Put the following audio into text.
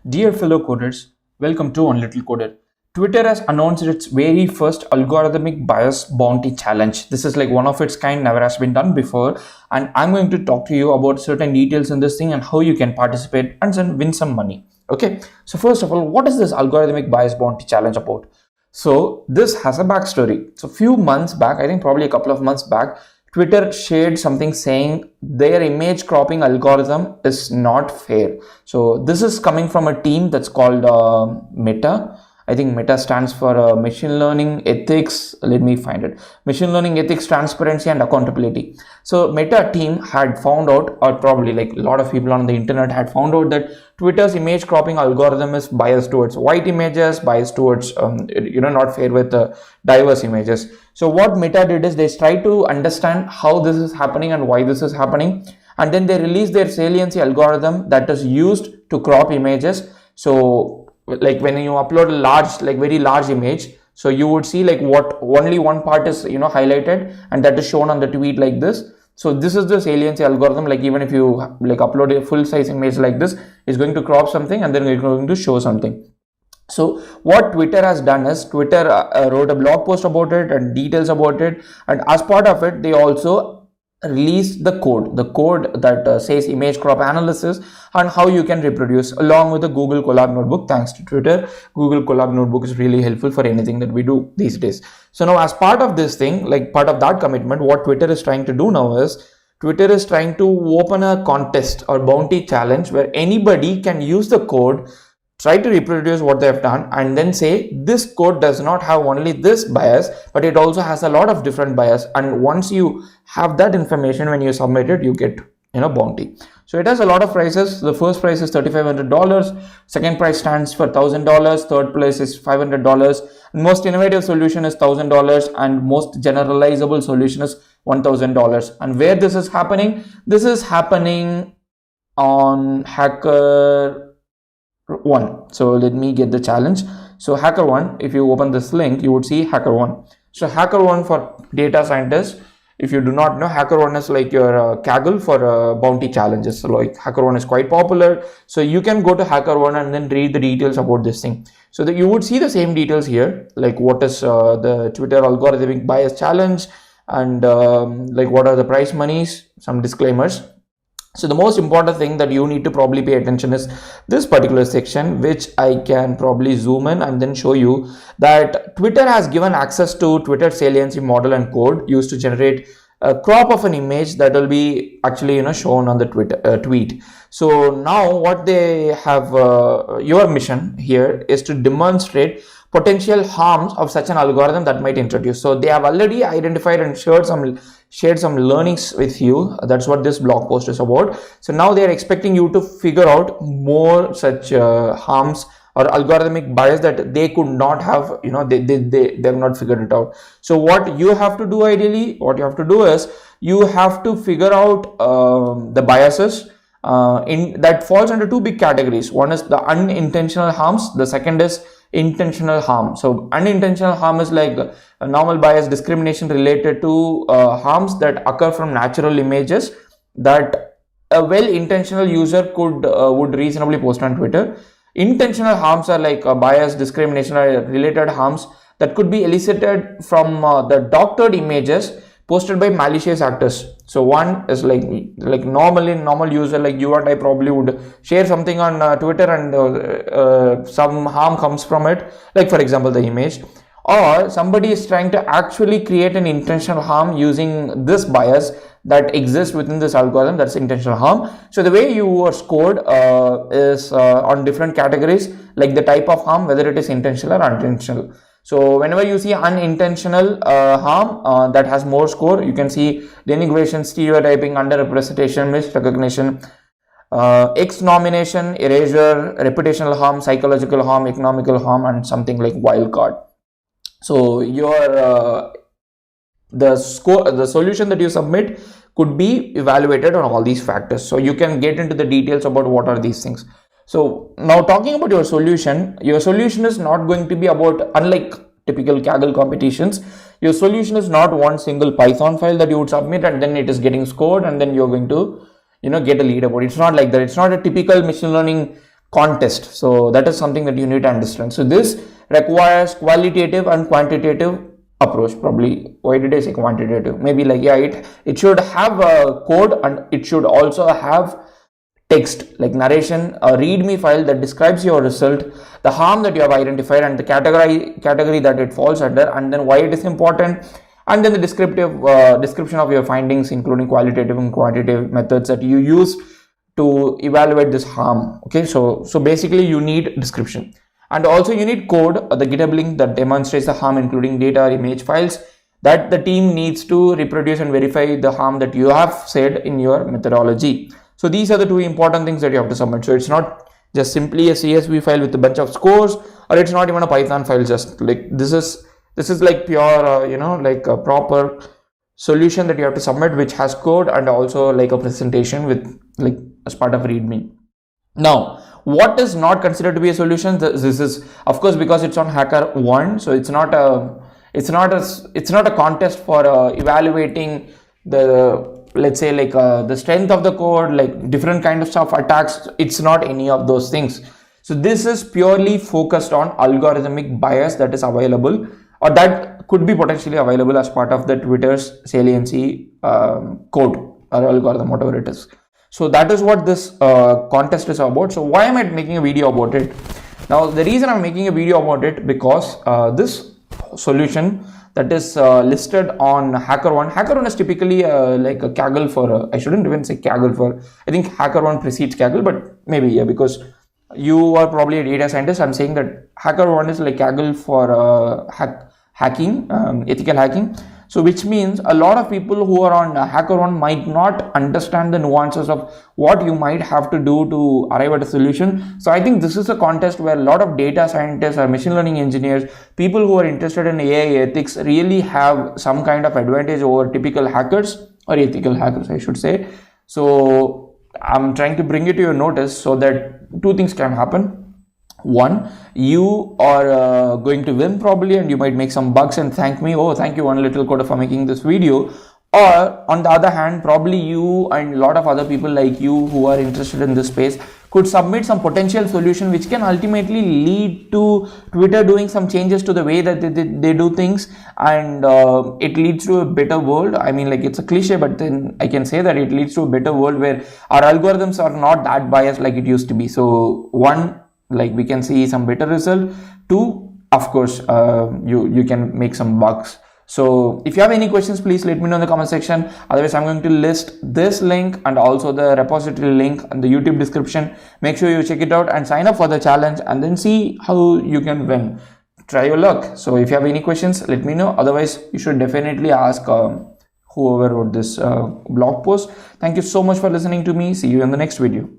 Dear fellow coders, welcome to Untitled Coder. Twitter has announced its very first algorithmic bias bounty challenge. This is like one of its kind, never has been done before, and I'm going to talk to you about certain details in this thing and how you can participate and then win some money. Okay, so first of all, what is this algorithmic bias bounty challenge about? So this has a backstory. So few months back, I think probably a couple of months back, Twitter shared something saying their image cropping algorithm is not fair. So this is coming from a team that's called Meta. I think Meta stands for machine learning ethics. Let me find it. Machine learning ethics, transparency and accountability. So Meta team had found out, or probably like a lot of people on the internet had found out, that Twitter's image cropping algorithm is biased towards white images, biased towards not fair with diverse images. So what Meta did is they tried to understand how this is happening and why this is happening, and then they released their saliency algorithm that is used to crop images. So like when you upload a large, like very large image, so you would see like what only one part is highlighted, and that is shown on the tweet like this. So this is the saliency algorithm. Like even if you like upload a full size image like this, it's going to crop something and then it's going to show something. So what Twitter has done is Twitter wrote a blog post about it and details about it, and as part of it they also released the code that says image crop analysis and how you can reproduce, along with the Google Colab notebook. Thanks to Twitter, Google Colab notebook is really helpful for anything that we do these days. So now as part of this thing, like part of that commitment, what Twitter is trying to do now is Twitter is trying to open a contest or bounty challenge where anybody can use the code, try to reproduce what they have done, and then say this code does not have only this bias, but it also has a lot of different bias. And once you have that information, when you submit it, you get bounty. So it has a lot of prices. The first price is $3,500. Second price stands for $1,000. Third place is $500. Most innovative solution is $1,000, and most generalizable solution is $1,000. And where this is happening? This is happening on HackerOne. So let me get the challenge. So HackerOne, if you open this link, you would see HackerOne. So HackerOne for data scientists. If you do not know, HackerOne is like your Kaggle for bounty challenges. So like HackerOne is quite popular. So you can go to HackerOne and then read the details about this thing. So that you would see the same details here, like what is the Twitter algorithmic bias challenge, and like what are the prize monies, some disclaimers. So the most important thing that you need to probably pay attention is this particular section, which I can probably zoom in and then show you that Twitter has given access to Twitter saliency model and code used to generate a crop of an image that will be actually shown on the tweet. So now what they have, your mission here is to demonstrate potential harms of such an algorithm that might introduce. So they have already identified and shared some learnings with you. That's what this blog post is about. So now they are expecting you to figure out more such harms or algorithmic bias that they could not have, they have not figured it out. So what you have to do, ideally, what you have to do is you have to figure out the biases in that falls under two big categories. One is the unintentional harms. The second is intentional harm. So unintentional harm is like a normal bias, discrimination related to harms that occur from natural images that a well-intentional user would reasonably post on Twitter. Intentional harms are like bias, discrimination or related harms that could be elicited from the doctored images posted by malicious actors. So one is like normal user like you and I probably would share something on Twitter, and some harm comes from it, like for example the image, or somebody is trying to actually create an intentional harm using this bias that exists within this algorithm. That's intentional harm. So the way you are scored is on different categories, like the type of harm, whether it is intentional or unintentional. So whenever you see unintentional harm that has more score, you can see denigration, stereotyping, underrepresentation, misrecognition, exnomination, erasure, reputational harm, psychological harm, economical harm, and something like wildcard. So your the solution that you submit could be evaluated on all these factors. So you can get into the details about what are these things. So now talking about your solution is not going to be about, unlike typical Kaggle competitions, your solution is not one single Python file that you would submit and then it is getting scored and then you're going to, get a leaderboard. It's not like that. It's not a typical machine learning contest. So that is something that you need to understand. So this requires qualitative and quantitative approach. Probably, why did I say quantitative? Maybe like, yeah, it should have a code, and it should also have text like narration, a readme file that describes your result, the harm that you have identified, and the category that it falls under, and then why it is important, and then the description of your findings, including qualitative and quantitative methods that you use to evaluate this harm. Okay, so basically you need description, and also you need code, the GitHub link that demonstrates the harm, including data or image files that the team needs to reproduce and verify the harm that you have said in your methodology. So these are the two important things that you have to submit. So it's not just simply a CSV file with a bunch of scores, or it's not even a Python file. Just like this is like pure, like a proper solution that you have to submit, which has code and also like a presentation with like as part of README. Now, what is not considered to be a solution? This is, of course, because it's on HackerOne, so it's not a contest for evaluating the, let's say, like the strength of the code, like different kind of stuff, attacks. It's not any of those things. So this is purely focused on algorithmic bias that is available, or that could be potentially available as part of the Twitter's saliency code or algorithm, whatever it is. So that is what this contest is about. So why am I making a video about it? Now, the reason I'm making a video about it, because this solution that is listed on HackerOne. HackerOne is typically like a Kaggle for, I shouldn't even say Kaggle for, I think HackerOne precedes Kaggle, but maybe, yeah, because you are probably a data scientist. I'm saying that HackerOne is like Kaggle for hacking, ethical hacking. So which means a lot of people who are on HackerOne might not understand the nuances of what you might have to do to arrive at a solution. So I think this is a contest where a lot of data scientists or machine learning engineers, people who are interested in AI ethics, really have some kind of advantage over typical hackers, or ethical hackers, I should say. So I'm trying to bring it to your notice so that two things can happen. One, you are going to win probably, and you might make some bugs and thank me. Oh, thank you, One Little Coder, for making this video. Or on the other hand, probably you and a lot of other people like you who are interested in this space could submit some potential solution which can ultimately lead to Twitter doing some changes to the way that they do things, and it leads to a better world. I mean, like, it's a cliche, but then I can say that it leads to a better world where our algorithms are not that biased like it used to be. So one, like, we can see some better result. Two, of course, you can make some bugs. So if you have any questions, please let me know in the comment section. Otherwise, I'm going to list this link and also the repository link in the YouTube description. Make sure you check it out and sign up for the challenge, and then see how you can win. Try your luck. So if you have any questions, let me know. Otherwise, you should definitely ask whoever wrote this blog post. Thank you so much for listening to me. See you in the next video.